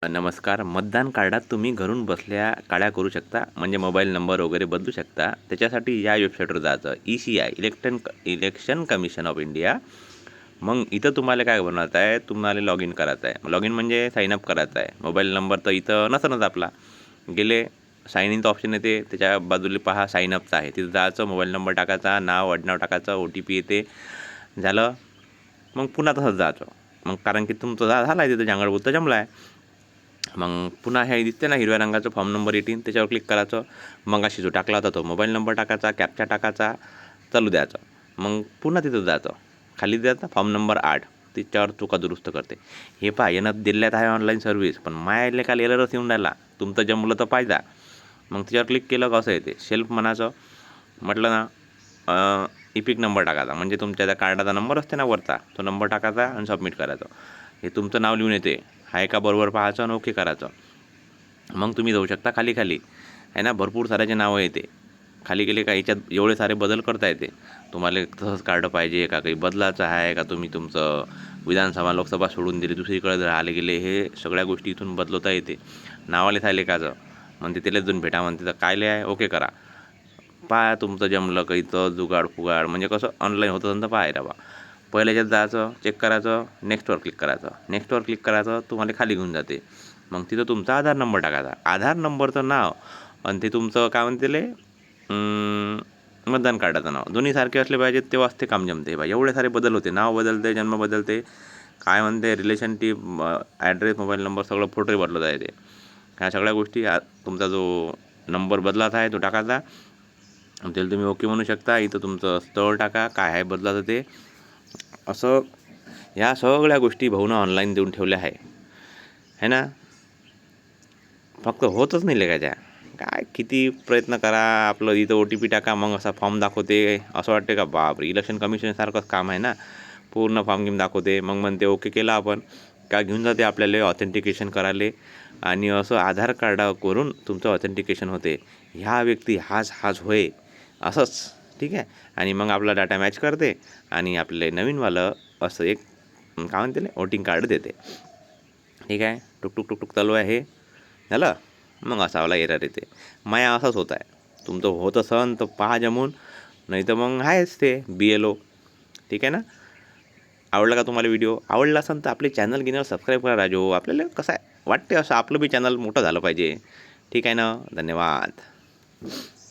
नमस्कार. मतदान कार्डात तुम्ही घरून बसल्या काळ्या करू शकता, म्हणजे मोबाईल नंबर वगैरे बदलू शकता. त्याच्यासाठी या वेबसाईटवर जायचं, ECI election commission of India. मग इथं तुम्हाला काय बनवायचं आहे, तुम्हाला लॉग इन करायचं आहे. लॉग इन म्हणजे साइन अप करायचं आहे. मोबाईल नंबर तर इथं नसनच आपला. गेले साइन इनचं ऑप्शन येते, त्याच्या बाजूला पहा साइन अपचं आहे, तिथं जायचं, मोबाईल नंबर टाकायचा, नाव आडनाव टाकायचं, OTP येते, झालं. मग पुन्हा तसंच जायचं. मग कारण की तुमचं झालं आहे तिथं जांगडबुद्ध जमला आहे. मग पुन्हा हे दिसते ना हिरव्या रंगाचं फॉर्म नंबर 18, त्याच्यावर क्लिक करायचं. मग अशी जो टाकला होता तो मोबाईल नंबर टाकायचा, कॅप्चा टाकायचा, चालू द्यायचं. मग पुन्हा तिथं जायचं, खाली द्यायचं फॉर्म नंबर 8, त्याच्यावर चुका दुरुस्त करते. हे पहा, यानं दिल्यात आहे ऑनलाईन सर्व्हिस, पण मायाले काल एररच येऊन राहिला. तुमचं जमलं तर पाहिजा. मग त्याच्यावर क्लिक केलं कसं येते, सेल्फ म्हणायचं. म्हटलं ना, इपिक नंबर टाकायचा, म्हणजे तुमच्या त्या कार्डाचा नंबर असते ना वरचा, तो नंबर टाकायचा आणि सबमिट करायचं. हे तुमचं नाव लिहून येते, आहे का बरोबर पाहायचं आणि ओके करायचं. मग तुम्ही जाऊ शकता खाली आहे ना, भरपूर साऱ्याचे नावं येते. खाली गेले का याच्यात एवढे सारे बदल करता येते. तुम्हाला तसंच कार्ड पाहिजे का, काही बदलाचं आहे का, तुम्ही तुमचं विधानसभा लोकसभा सोडून दिली, दुसरीकडे जर आले गेले, हे सगळ्या गोष्टी इथून बदलवता येते. नावाले थायले काचं म्हणते त्याला जाऊन भेटा म्हणते, तर कायले आहे ओके करा. पहा तुमचं जमलं काही तर जुगाड फुगाड, म्हणजे कसं ऑनलाईन होतं तर पाहायला बा. पहिल्या याच्यात जायचं, चेक करायचं, नेक्स्टवर क्लिक करायचं. नेक्स्टवर क्लिक करायचं, तुम्हाला खाली घेऊन जाते. मग तिथं तुमचा आधार नंबर टाकायचा, आधार नंबरचं नाव आणि ते तुमचं काय म्हणते ते मतदान कार्डाचं नाव दोन्ही सारखे असले पाहिजेत, तेव्हाच ते काम जमते. बा एवढे सारे बदल होते, नाव बदलते, जन्म बदलते, काय म्हणते रिलेशनशिप, ॲड्रेस, मोबाईल नंबर, सगळं फोटोही बदलत आहे. ते ह्या सगळ्या गोष्टी तुमचा जो नंबर बदलाचा आहे तो टाकायचा. त्याला तुम्ही ओके म्हणू शकता. इथं तुमचं स्थळ टाका, काय आहे बदलाचं ते. असं ह्या सगळ्या गोष्टी भाऊनं ऑनलाईन देऊन ठेवल्या आहे ना. फक्त होतच नाही लेखाच्या. काय किती प्रयत्न करा, आपलं इथं OTP टाका, मग असा फॉर्म दाखवते. असं वाटते का बापरे, इलेक्शन कमिशनसारखंच काम आहे ना. पूर्ण फॉर्म घेऊन दाखवते, मग म्हणते ओके केला आपण का घेऊन जाते आपल्याला ऑथेंटिकेशन करायला. आणि असं आधार कार्डावरून तुमचं ऑथेंटिकेशन होते, ह्या व्यक्ती हाच होय असंच, ठीक आहे. आणि मग आपला डाटा मॅच करते आणि आपले नवीनवालं असं एक काय म्हणते वोटिंग कार्ड देते. ठीक आहे, टुकटुक टुकटुक चालू आहे, झालं. मग असावला एरर येते. माया असंच होत आहे. तुमचं होत असन तर पहा जमून, नाही तर मग आहेच ते BLO. ठीक आहे ना. आवडला का तुम्हाला व्हिडिओ? आवडला असेल तर आपले चॅनल गिनर सबस्क्राईब करा राजो. आपल्याला कसं आहे वाटते, असं आपलं बी चॅनल मोठं झालं पाहिजे. ठीक आहे ना. धन्यवाद.